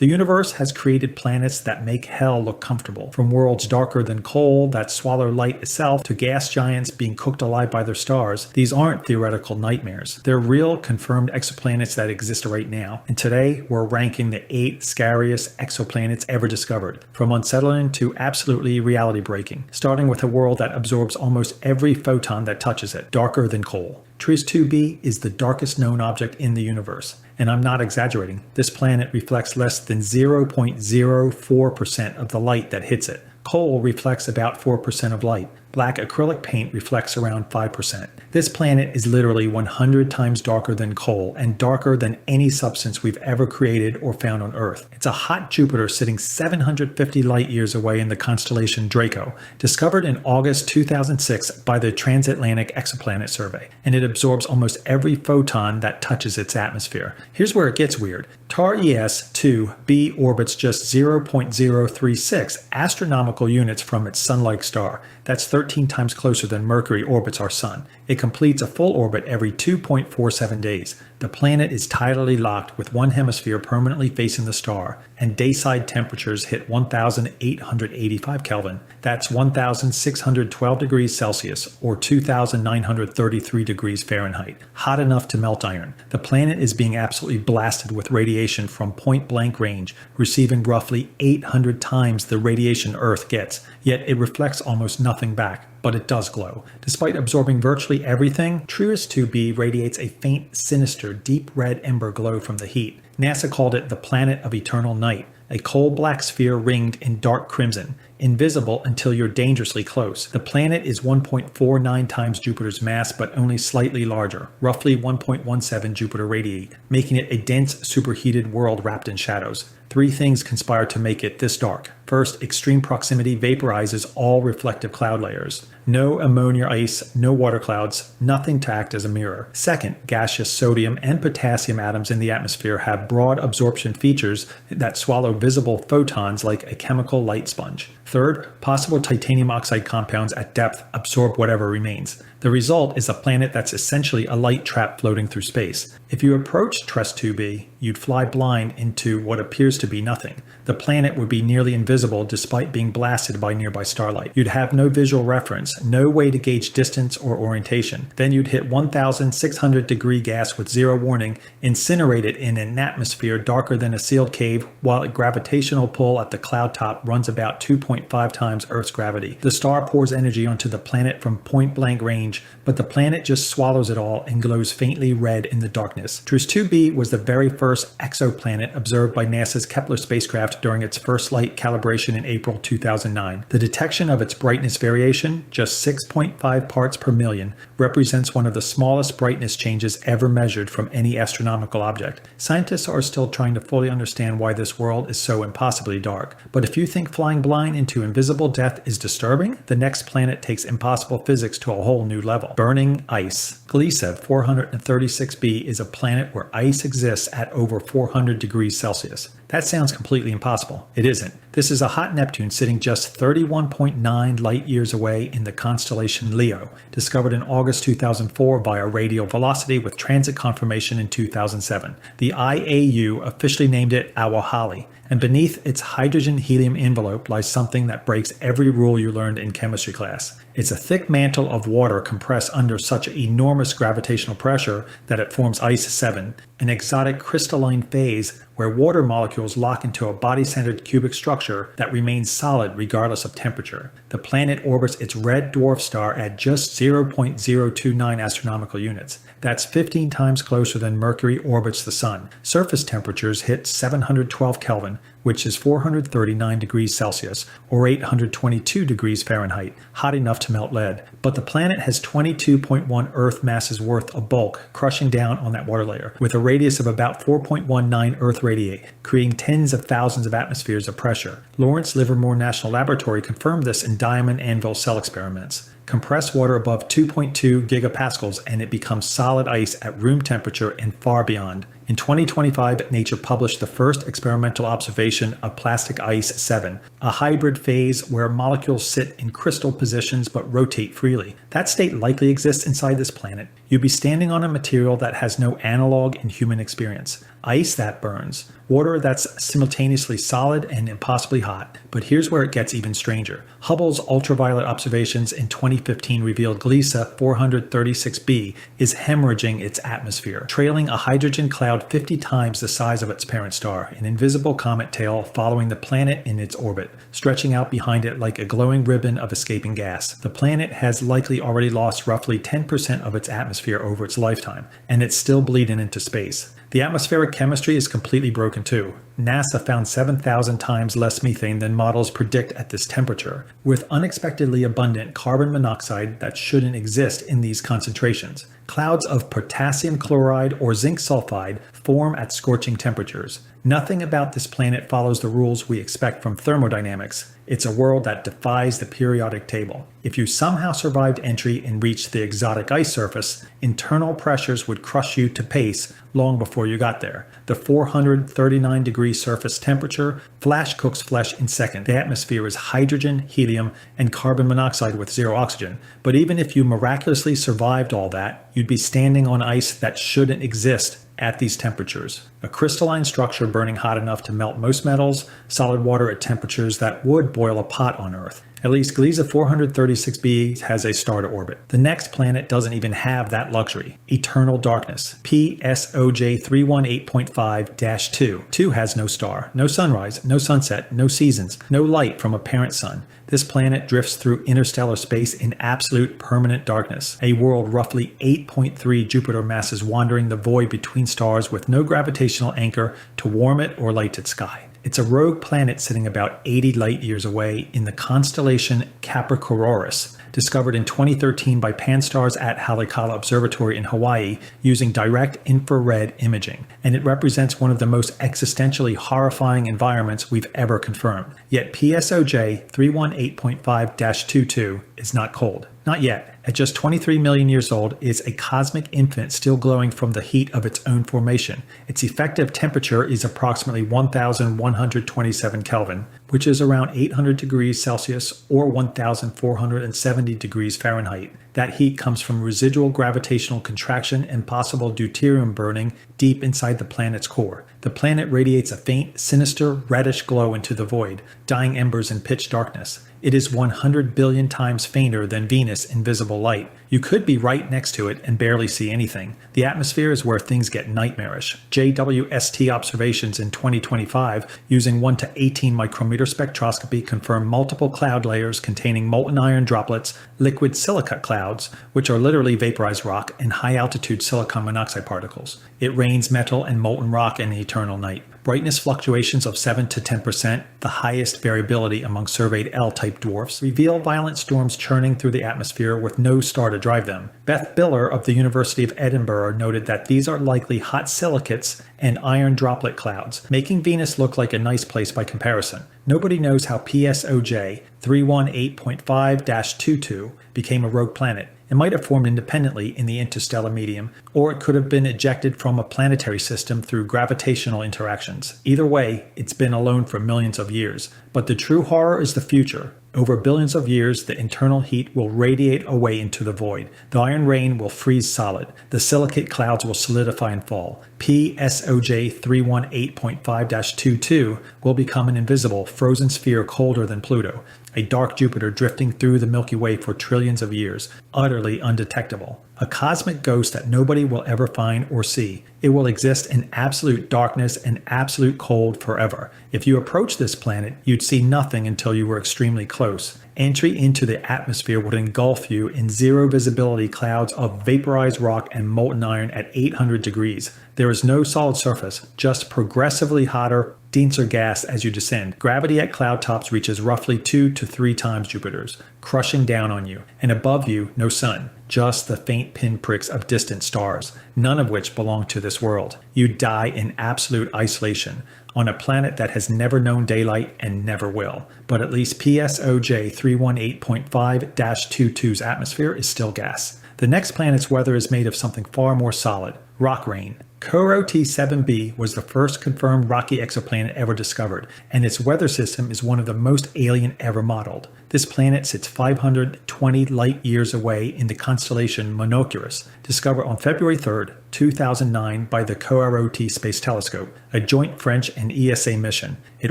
The universe has created planets that make hell look comfortable, from worlds darker than coal that swallow light itself to gas giants being cooked alive by their stars. These aren't theoretical nightmares. They're real, confirmed exoplanets that exist right now. And today, we're ranking the 8 scariest exoplanets ever discovered, from unsettling to absolutely reality-breaking, starting with a world that absorbs almost every photon that touches it, darker than coal. Trius 2b is the darkest known object in the universe. And I'm not exaggerating. This planet reflects less than 0.04% of the light that hits it. Coal reflects about 4% of light. Black acrylic paint reflects around 5%. This planet is literally 100 times darker than coal and darker than any substance we've ever created or found on Earth. It's a hot Jupiter sitting 750 light years away in the constellation Draco, discovered in August 2006 by the Transatlantic Exoplanet Survey, and it absorbs almost every photon that touches its atmosphere. Here's where it gets weird. TARES 2b orbits just 0.036 astronomical units from its sun-like star. That's 13 times closer than Mercury orbits our sun. It completes a full orbit every 2.47 days. The planet is tidally locked with one hemisphere permanently facing the star, and dayside temperatures hit 1,885 Kelvin. That's 1,612 degrees Celsius, or 2,933 degrees Fahrenheit. Hot enough to melt iron. The planet is being absolutely blasted with radiation from point-blank range, receiving roughly 800 times the radiation Earth gets, yet it reflects almost nothing back. But it does glow. Despite absorbing virtually everything, Trius 2b radiates a faint, sinister, deep red ember glow from the heat. NASA called it the planet of eternal night, a coal-black sphere ringed in dark crimson, invisible until you're dangerously close. The planet is 1.49 times Jupiter's mass, but only slightly larger, roughly 1.17 Jupiter radii, making it a dense, superheated world wrapped in shadows. 3 things conspire to make it this dark. First, extreme proximity vaporizes all reflective cloud layers. No ammonia ice, no water clouds, nothing to act as a mirror. Second, gaseous sodium and potassium atoms in the atmosphere have broad absorption features that swallow visible photons like a chemical light sponge. Third, possible titanium oxide compounds at depth absorb whatever remains. The result is a planet that's essentially a light trap floating through space. If you approach Trius 2b, you'd fly blind into what appears to be nothing. The planet would be nearly invisible despite being blasted by nearby starlight. You'd have no visual reference, no way to gauge distance or orientation. Then you'd hit 1,600 degree gas with zero warning, incinerate it in an atmosphere darker than a sealed cave, while a gravitational pull at the cloud top runs about 2.5 times Earth's gravity. The star pours energy onto the planet from point-blank range, but the planet just swallows it all and glows faintly red in the darkness. Trius 2b was the very first exoplanet observed by NASA's Kepler spacecraft during its first light calibration in April 2009. The detection of its brightness variation, just 6.5 parts per million, represents one of the smallest brightness changes ever measured from any astronomical object. Scientists are still trying to fully understand why this world is so impossibly dark. But if you think flying blind into invisible death is disturbing, the next planet takes impossible physics to a whole new level. Burning ice. Gliese 436b is a planet where ice exists at over 400 degrees Celsius. That sounds completely impossible. It isn't. This is a hot Neptune sitting just 31.9 light years away in the constellation Leo, discovered in August 2004 via radial velocity with transit confirmation in 2007. The IAU officially named it Awahali, and beneath its hydrogen-helium envelope lies something that breaks every rule you learned in chemistry class. It's a thick mantle of water compressed under such enormous gravitational pressure that it forms ice 7, an exotic crystalline phase where water molecules lock into a body-centered cubic structure that remains solid regardless of temperature. The planet orbits its red dwarf star at just 0.029 astronomical units. That's 15 times closer than Mercury orbits the Sun. Surface temperatures hit 712 Kelvin, which is 439 degrees Celsius, or 822 degrees Fahrenheit, hot enough to melt lead. But the planet has 22.1 Earth masses worth of bulk crushing down on that water layer, with a radius of about 4.19 Earth radii, creating tens of thousands of atmospheres of pressure. Lawrence Livermore National Laboratory confirmed this in diamond anvil cell experiments. Compress water above 2.2 gigapascals and it becomes solid ice at room temperature and far beyond. In 2025, Nature published the first experimental observation of plastic ice 7, a hybrid phase where molecules sit in crystal positions but rotate freely. That state likely exists inside this planet. You'd be standing on a material that has no analog in human experience. Ice that burns. Water that's simultaneously solid and impossibly hot. But here's where it gets even stranger. Hubble's ultraviolet observations in 2015 revealed Gliese 436b is hemorrhaging its atmosphere, trailing a hydrogen cloud 50 times the size of its parent star, an invisible comet tail following the planet in its orbit, stretching out behind it like a glowing ribbon of escaping gas. The planet has likely already lost roughly 10% of its atmosphere over its lifetime, and it's still bleeding into space. The atmospheric chemistry is completely broken too. NASA found 7,000 times less methane than models predict at this temperature, with unexpectedly abundant carbon monoxide that shouldn't exist in these concentrations. Clouds of potassium chloride or zinc sulfide form at scorching temperatures. Nothing about this planet follows the rules we expect from thermodynamics. It's a world that defies the periodic table. If you somehow survived entry and reached the exotic ice surface, internal pressures would crush you to pace long before you got there. The 439-degree surface temperature flash cooks flesh in seconds. The atmosphere is hydrogen, helium, and carbon monoxide with zero oxygen. But even if you miraculously survived all that, you'd be standing on ice that shouldn't exist at these temperatures. A crystalline structure burning hot enough to melt most metals, solid water at temperatures that would boil a pot on Earth. At least Gliese 436b has a star to orbit. The next planet doesn't even have that luxury. Eternal darkness. PSOJ 318.5-2. 2 has no star, no sunrise, no sunset, no seasons, no light from a parent sun. This planet drifts through interstellar space in absolute permanent darkness, a world roughly 8.3 Jupiter masses wandering the void between stars with no gravitational anchor to warm it or light its sky. It's a rogue planet sitting about 80 light years away in the constellation Capricorus, discovered in 2013 by Pan-STARRS at Haleakala Observatory in Hawaii using direct infrared imaging, and it represents one of the most existentially horrifying environments we've ever confirmed. Yet PSOJ 318.5-22 is not cold. Not yet. At just 23 million years old, it's a cosmic infant still glowing from the heat of its own formation. Its effective temperature is approximately 1,127 Kelvin, which is around 800 degrees Celsius or 1,470 degrees Fahrenheit. That heat comes from residual gravitational contraction and possible deuterium burning deep inside the planet's core. The planet radiates a faint, sinister, reddish glow into the void, dying embers in pitch darkness. It is 100 billion times fainter than Venus in visible light. You could be right next to it and barely see anything. The atmosphere is where things get nightmarish. JWST observations in 2025 using 1 to 18 micrometer spectroscopy confirm multiple cloud layers containing molten iron droplets, liquid silica clouds, which are literally vaporized rock, and high-altitude silicon monoxide particles. It rains metal and molten rock in the eternal night. Brightness fluctuations of 7 to 10%, the highest variability among surveyed L-type dwarfs, reveal violent storms churning through the atmosphere with no star to drive them. Beth Biller of the University of Edinburgh noted that these are likely hot silicates and iron droplet clouds, making Venus look like a nice place by comparison. Nobody knows how PSOJ 318.5-22 became a rogue planet. It might have formed independently in the interstellar medium, or it could have been ejected from a planetary system through gravitational interactions. Either way, it's been alone for millions of years. But the true horror is the future. Over billions of years, the internal heat will radiate away into the void. The iron rain will freeze solid. The silicate clouds will solidify and fall. PSOJ 318.5-22 will become an invisible, frozen sphere colder than Pluto, a dark Jupiter drifting through the Milky Way for trillions of years, utterly undetectable. A cosmic ghost that nobody will ever find or see. It will exist in absolute darkness and absolute cold forever. If you approach this planet, you'd see nothing until you were extremely close. Entry into the atmosphere would engulf you in zero visibility clouds of vaporized rock and molten iron at 800 degrees. There is no solid surface, just progressively hotter, denser gas as you descend. Gravity at cloud tops reaches roughly 2 to 3 times Jupiter's, crushing down on you. And above you, no sun, just the faint pinpricks of distant stars, none of which belong to this world. You die in absolute isolation, on a planet that has never known daylight and never will. But at least PSOJ 318.5-22's atmosphere is still gas. The next planet's weather is made of something far more solid, rock rain. Coro T7b was the first confirmed rocky exoplanet ever discovered, and its weather system is one of the most alien ever modeled. This planet sits 520 light-years away in the constellation Monoceros, discovered on February 3, 2009 by the COROT Space Telescope, a joint French and ESA mission. It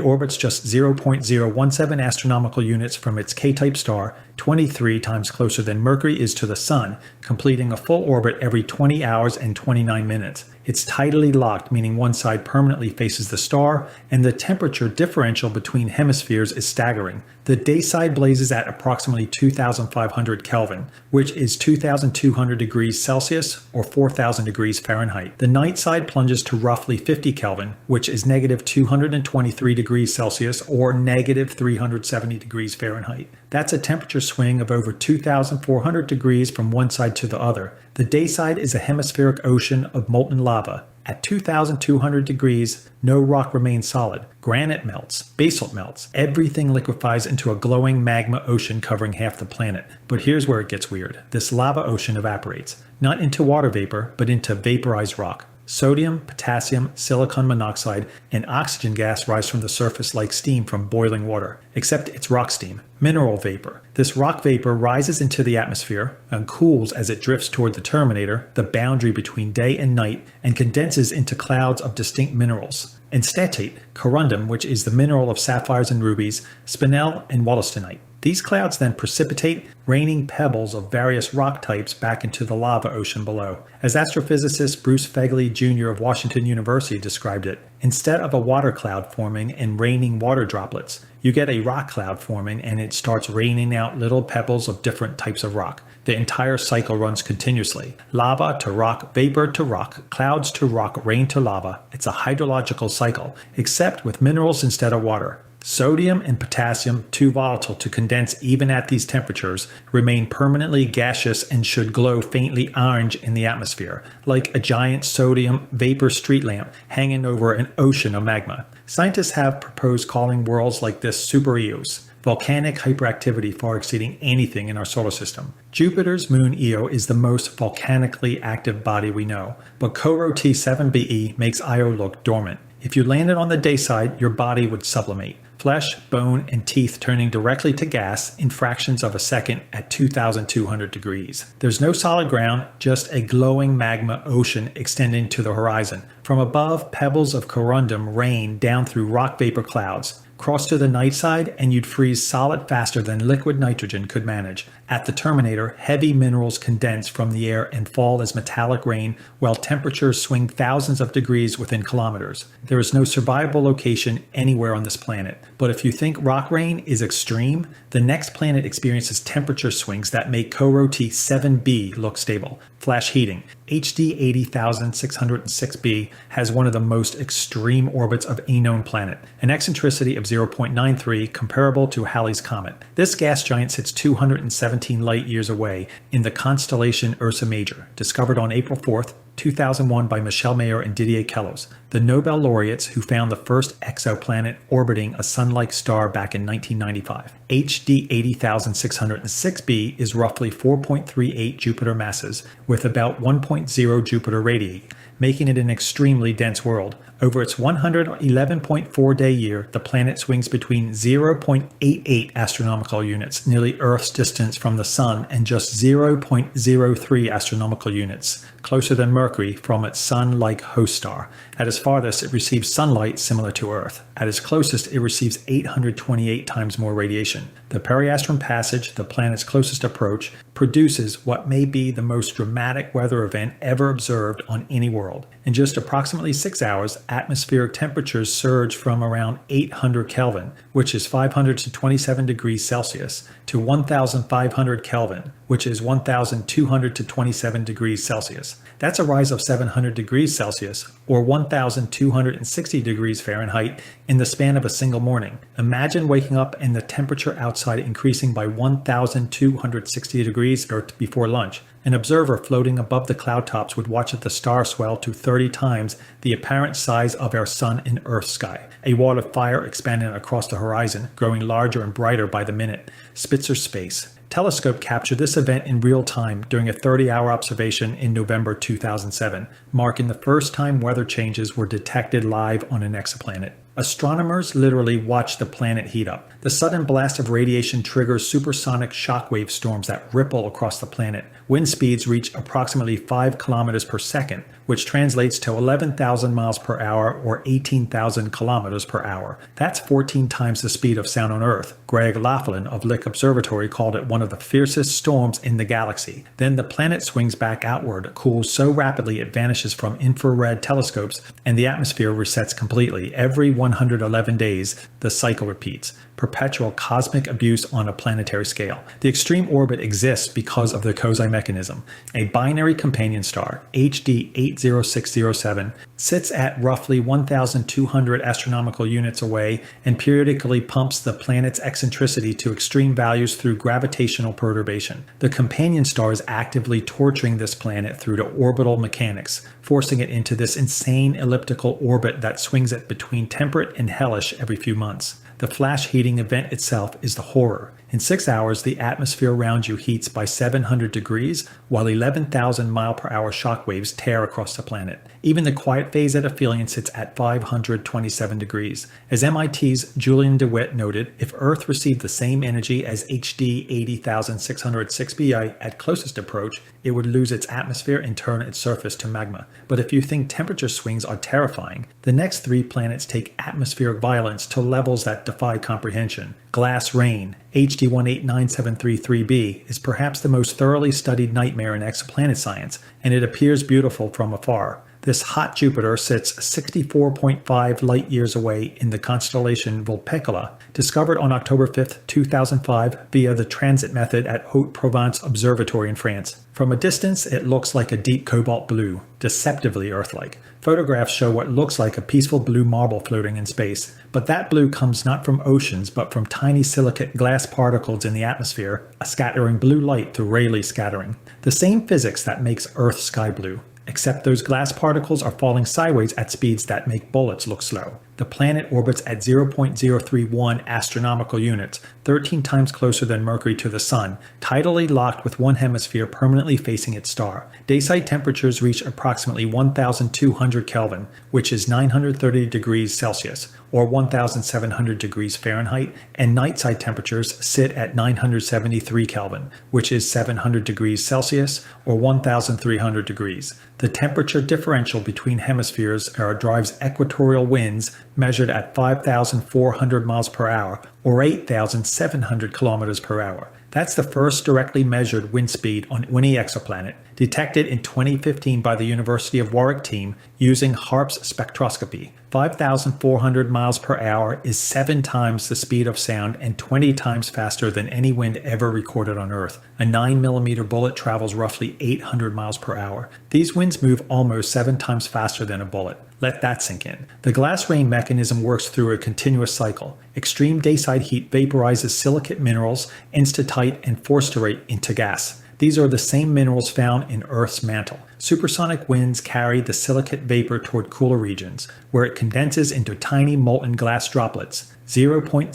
orbits just 0.017 astronomical units from its K-type star, 23 times closer than Mercury is to the Sun, completing a full orbit every 20 hours and 29 minutes. It's tidally locked, meaning one side permanently faces the star, and the temperature differential between hemispheres is staggering. The day side blazes at approximately 2,500 Kelvin, which is 2,200 degrees Celsius or 4,000 degrees Fahrenheit. The night side plunges to roughly 50 Kelvin, which is negative 223 degrees Celsius or negative 370 degrees Fahrenheit. That's a temperature swing of over 2,400 degrees from one side to the other. The day side is a hemispheric ocean of molten lava. At 2,200 degrees, no rock remains solid. Granite melts, basalt melts, everything liquefies into a glowing magma ocean covering half the planet. But here's where it gets weird. This lava ocean evaporates, not into water vapor, but into vaporized rock. Sodium, potassium, silicon monoxide, and oxygen gas rise from the surface like steam from boiling water, except it's rock steam, mineral vapor. This rock vapor rises into the atmosphere and cools as it drifts toward the terminator, the boundary between day and night, and condenses into clouds of distinct minerals. Enstatate, corundum, which is the mineral of sapphires and rubies, spinel, and wollastonite. These clouds then precipitate, raining pebbles of various rock types back into the lava ocean below. As astrophysicist Bruce Fegley Jr. of Washington University described it, instead of a water cloud forming and raining water droplets, you get a rock cloud forming and it starts raining out little pebbles of different types of rock. The entire cycle runs continuously. Lava to rock, vapor to rock, clouds to rock, rain to lava. It's a hydrological cycle, except with minerals instead of water. Sodium and potassium, too volatile to condense even at these temperatures, remain permanently gaseous and should glow faintly orange in the atmosphere, like a giant sodium vapor street lamp hanging over an ocean of magma. Scientists have proposed calling worlds like this super Eos, volcanic hyperactivity far exceeding anything in our solar system. Jupiter's moon Io is the most volcanically active body we know, but Coro T7be makes Io look dormant. If you landed on the day side, your body would sublimate. Flesh, bone, and teeth turning directly to gas in fractions of a second at 2,200 degrees. There's no solid ground, just a glowing magma ocean extending to the horizon. From above, pebbles of corundum rain down through rock vapor clouds. Cross to the night side and you'd freeze solid faster than liquid nitrogen could manage. At the terminator, heavy minerals condense from the air and fall as metallic rain, while temperatures swing thousands of degrees within kilometers. There is no survivable location anywhere on this planet. But if you think rock rain is extreme, the next planet experiences temperature swings that make Coro T7b look stable. Flash heating. HD 80606b has one of the most extreme orbits of any known planet, an eccentricity of 0.93 comparable to Halley's Comet. This gas giant sits 217 light-years away in the constellation Ursa Major, discovered on April 4th, 2001 by Michel Mayor and Didier Queloz, the Nobel laureates who found the first exoplanet orbiting a sun-like star back in 1995. HD 80606b is roughly 4.38 Jupiter masses, with about 1.0 Jupiter radii, making it an extremely dense world. Over its 111.4-day year, the planet swings between 0.88 astronomical units, nearly Earth's distance from the Sun, and just 0.03 astronomical units, closer than Mercury, from its Sun-like host star. At its farthest, it receives sunlight similar to Earth. At its closest, it receives 828 times more radiation. The periastrum passage, the planet's closest approach, produces what may be the most dramatic weather event ever observed on any world. In just approximately 6 hours, atmospheric temperatures surge from around 800 Kelvin, which is 527 degrees Celsius, to 1,500 Kelvin, which is 1,227 degrees Celsius. That's a rise of 700 degrees Celsius, or 1,260 degrees Fahrenheit, in the span of a single morning. Imagine waking up and the temperature outside dioxide increasing by 1,260 degrees Earth before lunch. An observer floating above the cloud tops would watch the star swell to 30 times the apparent size of our sun in Earth's sky. A wall of fire expanding across the horizon, growing larger and brighter by the minute. Spitzer Space telescope captured this event in real time during a 30-hour observation in November 2007, marking the first time weather changes were detected live on an exoplanet. Astronomers literally watch the planet heat up. The sudden blast of radiation triggers supersonic shockwave storms that ripple across the planet. Wind speeds reach approximately 5 kilometers per second, which translates to 11,000 miles per hour or 18,000 kilometers per hour. That's 14 times the speed of sound on Earth. Greg Laughlin of Lick Observatory called it one of the fiercest storms in the galaxy. Then the planet swings back outward, cools so rapidly it vanishes from infrared telescopes, and the atmosphere resets completely. Every 111 days, the cycle repeats. Perpetual cosmic abuse on a planetary scale. The extreme orbit exists because of the Kozai mechanism. A binary companion star, HD 80607, sits at roughly 1,200 astronomical units away and periodically pumps the planet's eccentricity to extreme values through gravitational perturbation. The companion star is actively torturing this planet through the orbital mechanics, forcing it into this insane elliptical orbit that swings it between temperate and hellish every few months. The flash heating event itself is the horror. In 6 hours, the atmosphere around you heats by 700 degrees, while 11,000 mile per hour shock waves tear across the planet. Even the quiet phase at aphelion sits at 527 degrees. As MIT's Julian DeWitt noted, if Earth received the same energy as HD 80606 Bi at closest approach, it would lose its atmosphere and turn its surface to magma. But if you think temperature swings are terrifying, the next 3 planets take atmospheric violence to levels that defy comprehension. Glass rain, HD 189733b, is perhaps the most thoroughly studied nightmare in exoplanet science, and it appears beautiful from afar. This hot Jupiter sits 64.5 light-years away in the constellation Vulpecula, discovered on October 5, 2005 via the transit method at Haute-Provence Observatory in France. From a distance, it looks like a deep cobalt blue, deceptively Earth-like. Photographs show what looks like a peaceful blue marble floating in space, but that blue comes not from oceans but from tiny silicate glass particles in the atmosphere, scattering blue light through Rayleigh scattering. The same physics that makes Earth sky blue. Except those glass particles are falling sideways at speeds that make bullets look slow. The planet orbits at 0.031 astronomical units, 13 times closer than Mercury to the Sun, tidally locked with one hemisphere permanently facing its star. Dayside temperatures reach approximately 1,200 Kelvin, which is 930 degrees Celsius, or 1,700 degrees Fahrenheit, and nightside temperatures sit at 973 Kelvin, which is 700 degrees Celsius, or 1,300 degrees. The temperature differential between hemispheres drives equatorial winds measured at 5,400 miles per hour, or 8,700 kilometers per hour. That's the first directly measured wind speed on any exoplanet, detected in 2015 by the University of Warwick team using HARPS spectroscopy. 5,400 miles per hour is 7 times the speed of sound and 20 times faster than any wind ever recorded on Earth. A 9mm bullet travels roughly 800 miles per hour. These winds move almost 7 times faster than a bullet. Let that sink in. The glass rain mechanism works through a continuous cycle. Extreme dayside heat vaporizes silicate minerals, instatite, and forsterate into gas. These are the same minerals found in Earth's mantle. Supersonic winds carry the silicate vapor toward cooler regions, where it condenses into tiny molten glass droplets, 0.01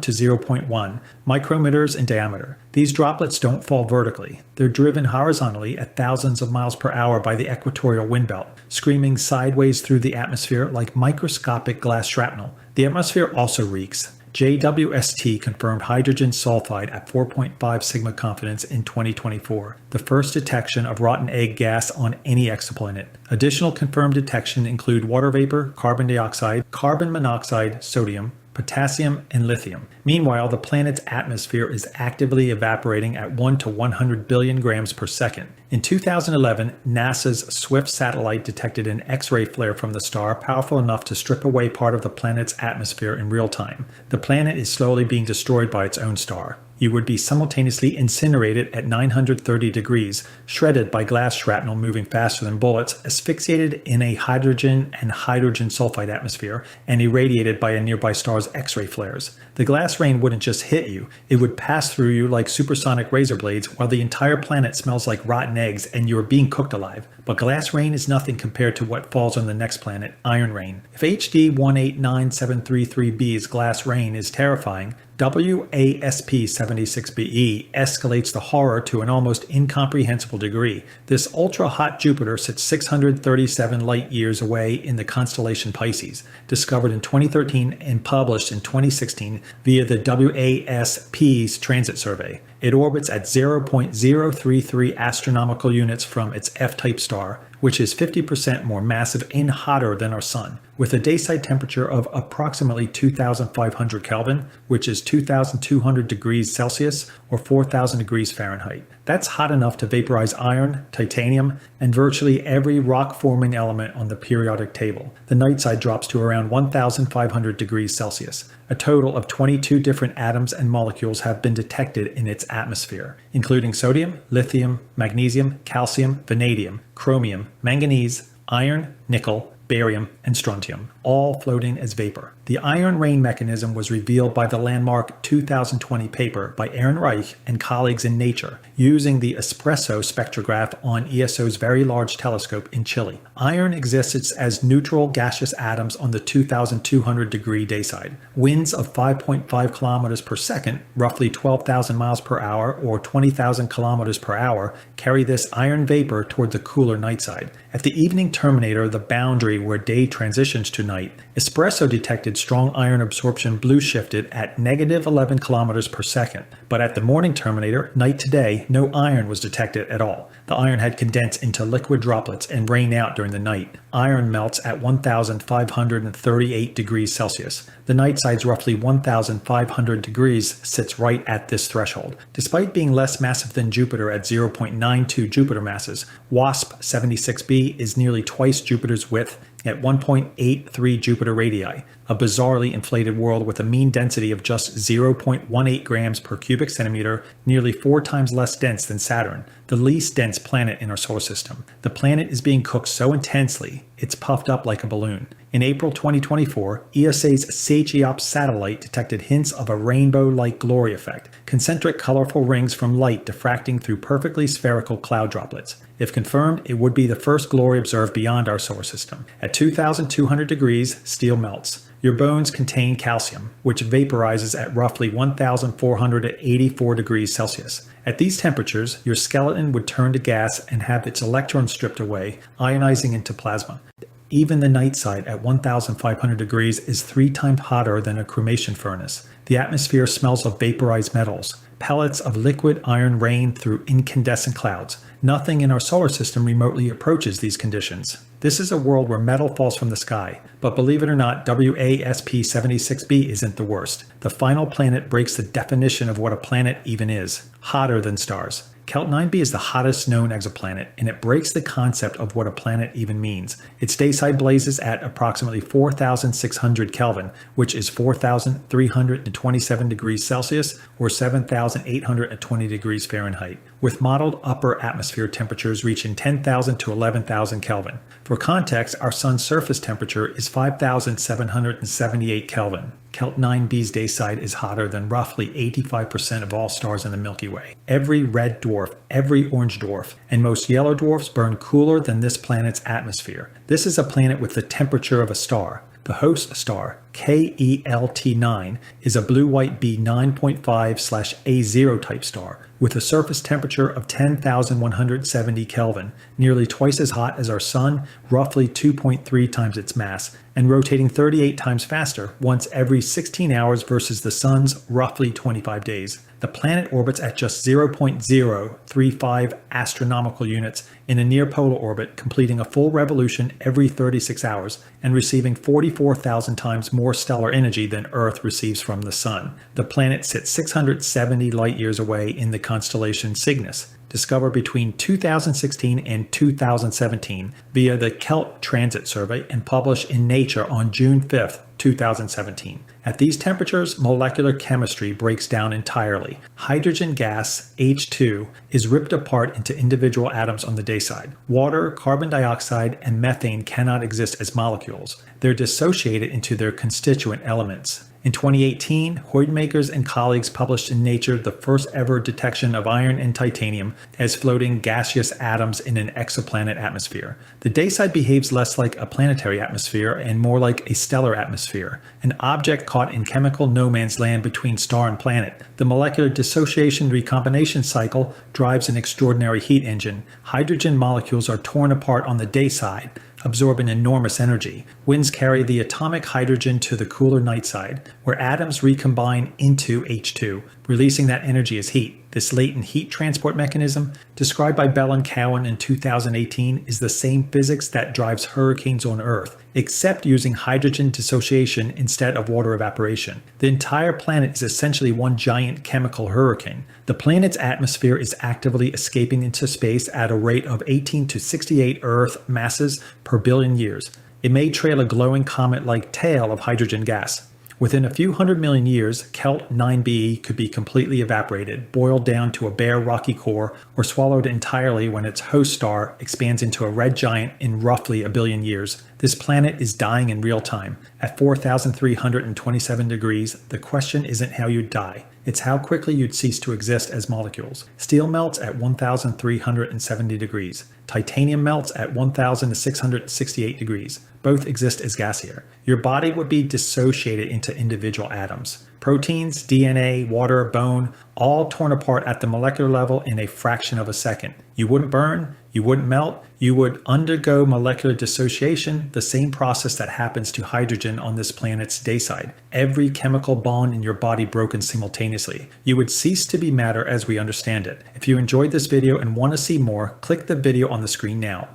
to 0.1 micrometers in diameter. These droplets don't fall vertically. They're driven horizontally at thousands of miles per hour by the equatorial wind belt, screaming sideways through the atmosphere like microscopic glass shrapnel. The atmosphere also reeks. JWST confirmed hydrogen sulfide at 4.5 sigma confidence in 2024, the first detection of rotten egg gas on any exoplanet. Additional confirmed detection include water vapor, carbon dioxide, carbon monoxide, sodium, potassium, and lithium. Meanwhile, the planet's atmosphere is actively evaporating at 1 to 100 billion grams per second. In 2011, NASA's SWIFT satellite detected an X-ray flare from the star powerful enough to strip away part of the planet's atmosphere in real time. The planet is slowly being destroyed by its own star. You would be simultaneously incinerated at 930 degrees, shredded by glass shrapnel moving faster than bullets, asphyxiated in a hydrogen and hydrogen sulfide atmosphere, and irradiated by a nearby star's X-ray flares. The glass rain wouldn't just hit you, it would pass through you like supersonic razor blades while the entire planet smells like rotten eggs and you are being cooked alive. But glass rain is nothing compared to what falls on the next planet, iron rain. If HD 189733b's glass rain is terrifying, WASP-76b escalates the horror to an almost incomprehensible degree. This ultra-hot Jupiter sits 637 light-years away in the constellation Pisces, discovered in 2013 and published in 2016 via the WASP's Transit Survey. It orbits at 0.033 astronomical units from its F-type star, which is 50% more massive and hotter than our Sun, with a dayside temperature of approximately 2,500 Kelvin, which is 2,200 degrees Celsius or 4,000 degrees Fahrenheit. That's hot enough to vaporize iron, titanium, and virtually every rock-forming element on the periodic table. The night side drops to around 1,500 degrees Celsius. A total of 22 different atoms and molecules have been detected in its atmosphere, including sodium, lithium, magnesium, calcium, vanadium, chromium, manganese, iron, nickel, barium, and strontium, all floating as vapor. The iron rain mechanism was revealed by the landmark 2020 paper by Aaron Reich and colleagues in Nature, using the espresso spectrograph on ESO's Very Large Telescope in Chile. Iron exists as neutral gaseous atoms on the 2,200 degree dayside. Winds of 5.5 kilometers per second, roughly 12,000 miles per hour or 20,000 kilometers per hour, carry this iron vapor toward the cooler night side. At the evening terminator, the boundary where day transitions to night, espresso detected strong iron absorption blue shifted at negative 11 kilometers per second. But at the morning terminator, night to day, no iron was detected at all. The iron had condensed into liquid droplets and rained out during the night. Iron melts at 1,538 degrees Celsius. The night side's roughly 1,500 degrees sits right at this threshold. Despite being less massive than Jupiter at 0.92 Jupiter masses, WASP-76b is nearly twice Jupiter's width at 1.83 Jupiter radii, a bizarrely inflated world with a mean density of just 0.18 grams per cubic centimeter, nearly 4 times less dense than Saturn, the least dense planet in our solar system. The planet is being cooked so intensely, it's puffed up like a balloon. In April 2024, ESA's SAGEOPS satellite detected hints of a rainbow-like glory effect, concentric colorful rings from light diffracting through perfectly spherical cloud droplets. If confirmed, it would be the first glory observed beyond our solar system. At 2,200 degrees, steel melts. Your bones contain calcium, which vaporizes at roughly 1,484 degrees Celsius. At these temperatures, your skeleton would turn to gas and have its electrons stripped away, ionizing into plasma. Even the night side at 1,500 degrees is 3 times hotter than a cremation furnace. The atmosphere smells of vaporized metals. Pellets of liquid iron rain through incandescent clouds. Nothing in our solar system remotely approaches these conditions. This is a world where metal falls from the sky. But believe it or not, WASP-76b isn't the worst. The final planet breaks the definition of what a planet even is. Hotter than stars. Kelt 9b is the hottest known exoplanet, and it breaks the concept of what a planet even means. Its dayside blazes at approximately 4,600 Kelvin, which is 4,327 degrees Celsius or 7,820 degrees Fahrenheit, with modeled upper atmosphere temperatures reaching 10,000 to 11,000 Kelvin. For context, our sun's surface temperature is 5,778 Kelvin. Kelt 9b's dayside is hotter than roughly 85% of all stars in the Milky Way. Every red dwarf, every orange dwarf, and most yellow dwarfs burn cooler than this planet's atmosphere. This is a planet with the temperature of a star. The host star, KELT9, is a blue-white b 9.5/A0 type star with a surface temperature of 10,170 Kelvin, nearly twice as hot as our Sun, roughly 2.3 times its mass, and rotating 38 times faster, once every 16 hours versus the Sun's roughly 25 days. The planet orbits at just 0.035 astronomical units in a near-polar orbit, completing a full revolution every 36 hours and receiving 44,000 times more stellar energy than Earth receives from the Sun. The planet sits 670 light-years away in the constellation Cygnus. discovered between 2016 and 2017 via the Kelt Transit Survey and published in Nature on June 5, 2017. At these temperatures, molecular chemistry breaks down entirely. Hydrogen gas, H2, is ripped apart into individual atoms on the day side. Water, carbon dioxide, and methane cannot exist as molecules. They're dissociated into their constituent elements. In 2018, Hoytmakers and colleagues published in Nature the first ever detection of iron and titanium as floating gaseous atoms in an exoplanet atmosphere. The dayside behaves less like a planetary atmosphere and more like a stellar atmosphere, an object caught in chemical no man's land between star and planet. The molecular dissociation recombination cycle drives an extraordinary heat engine. Hydrogen molecules are torn apart on the day side, absorbing enormous energy. Winds carry the atomic hydrogen to the cooler night side, where atoms recombine into H2, releasing that energy as heat. This latent heat transport mechanism, described by Bell and Cowan in 2018, is the same physics that drives hurricanes on Earth, except using hydrogen dissociation instead of water evaporation. The entire planet is essentially one giant chemical hurricane. The planet's atmosphere is actively escaping into space at a rate of 18 to 68 Earth masses per billion years. It may trail a glowing comet-like tail of hydrogen gas. Within a few 100 million years, Kelt 9b could be completely evaporated, boiled down to a bare rocky core, or swallowed entirely when its host star expands into a red giant in roughly a billion years. This planet is dying in real time. At 4,327 degrees, the question isn't how you'd die. It's how quickly you'd cease to exist as molecules. Steel melts at 1,370 degrees. Titanium melts at 1,668 degrees. Both exist as gas here. Your body would be dissociated into individual atoms. Proteins, DNA, water, bone, all torn apart at the molecular level in a fraction of a second. You wouldn't burn, you wouldn't melt, you would undergo molecular dissociation, the same process that happens to hydrogen on this planet's dayside. Every chemical bond in your body broken simultaneously. You would cease to be matter as we understand it. If you enjoyed this video and want to see more, click the video on the screen now.